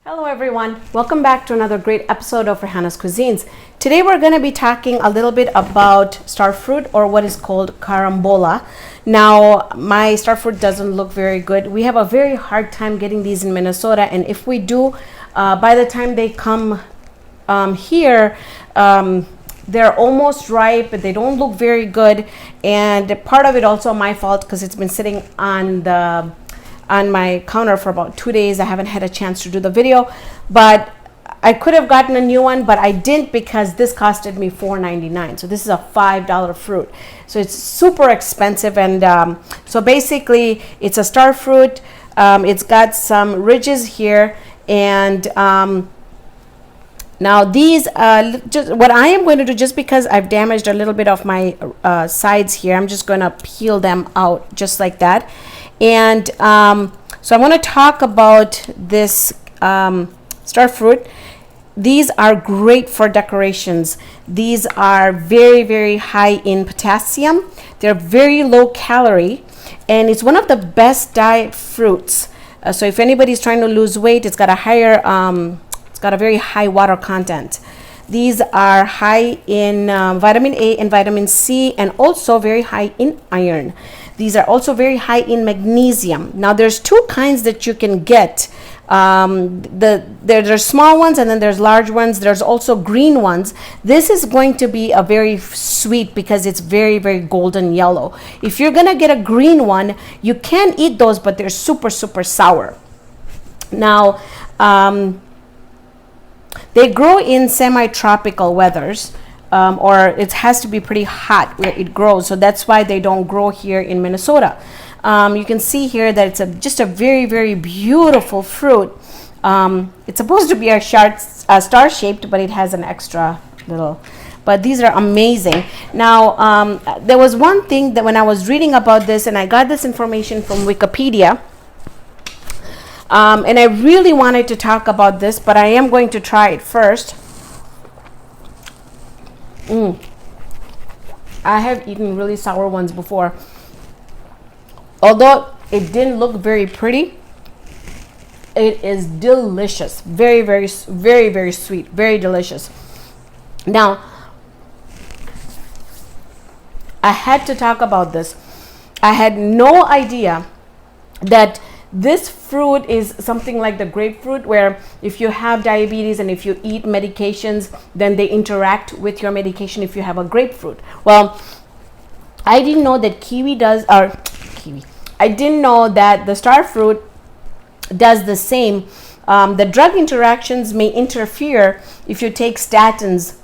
Hello everyone, welcome back to another great episode of Raihana's Cuisines. Today we're going to be talking a little bit about star fruit, or what is called carambola. Now my star fruit doesn't look very good. We have a very hard time getting these in Minnesota, and if we do, by the time they come here, they're almost ripe, but they don't look very good. And part of it also my fault, because it's been sitting on my counter for about 2 days. I haven't had a chance to do the video, but I could have gotten a new one, but I didn't, because this costed me $4.99. So this is a $5 fruit. So it's super expensive. And so basically it's a star fruit. It's got some ridges here. And now these, just what I am going to do, just because I've damaged a little bit of my sides here, I'm just going to peel them out just like that. And so I want to talk about this star fruit. These are great for decorations. These are very, very high in potassium. They're very low calorie, and it's one of the best diet fruits. So if anybody's trying to lose weight, it's got a higher, it's got a very high water content. These are high in vitamin A and vitamin C, and also very high in iron. These are also very high in magnesium. Now there's two kinds that you can get. There's small ones, and then there's large ones. There's also green ones. This is going to be a very sweet, because it's very, very golden yellow. If you're gonna get a green one, you can eat those, but they're super, super sour. Now, they grow in semi-tropical weathers. Or it has to be pretty hot where it grows, so that's why they don't grow here in Minnesota. You can see here that it's just a very, very beautiful fruit. It's supposed to be a star shaped, but it has an extra little, but these are amazing. Now there was one thing that when I was reading about this, and I got this information from Wikipedia, and I really wanted to talk about this, but I am going to try it first. I have eaten really sour ones before. Although it didn't look very pretty, it is delicious. Very, very, very, very sweet. Very delicious. Now, I had to talk about this. I had no idea that this fruit is something like the grapefruit, where if you have diabetes and if you eat medications, then they interact with your medication if you have a grapefruit. Well, I didn't know that I didn't know that the star fruit does the same. The drug interactions may interfere if you take statins,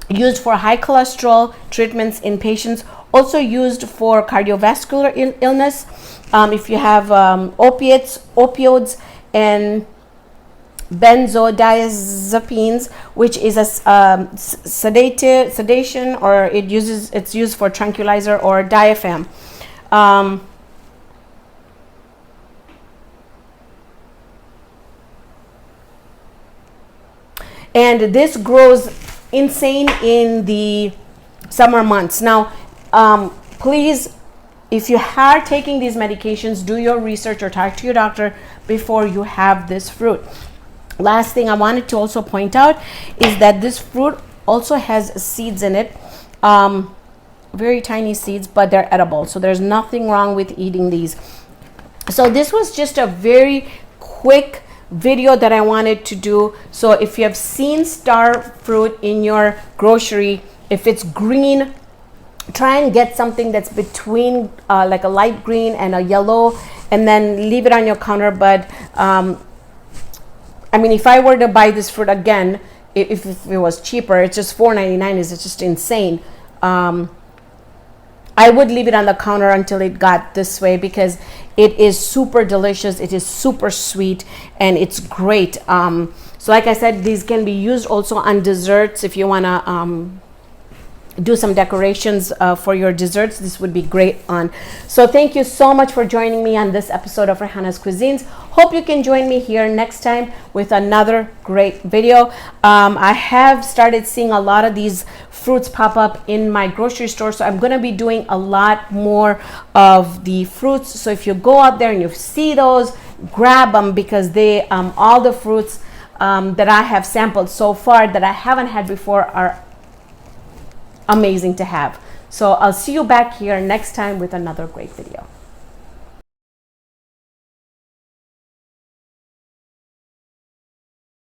used for high cholesterol treatments in patients, also used for cardiovascular illness. If you have opioids, and benzodiazepines, which is a sedation, or it's used for tranquilizer or diaphragm. And this grows insane in the summer months. Now, please, if you are taking these medications, do your research or talk to your doctor before you have this fruit. Last thing I wanted to also point out is that this fruit also has seeds in it, very tiny seeds, but they're edible. So there's nothing wrong with eating these. So this was just a very quick video that I wanted to do. So if you have seen star fruit in your grocery, if it's green, try and get something that's between like a light green and a yellow, and then leave it on your counter. But I mean, if I were to buy this fruit again, if it was cheaper, it's just $4.99, is just insane. I would leave it on the counter until it got this way, because it is super delicious. It is super sweet, and it's great. So like I said, these can be used also on desserts. If you want to do some decorations for your desserts, this would be great on. So thank you so much for joining me on this episode of Raihana's Cuisines. Hope you can join me here next time with another great video. I have started seeing a lot of these fruits pop up in my grocery store, so I'm going to be doing a lot more of the fruits. So if you go out there and you see those, grab them, because they all the fruits that I have sampled so far that I haven't had before are amazing to have. So I'll see you back here next time with another great video.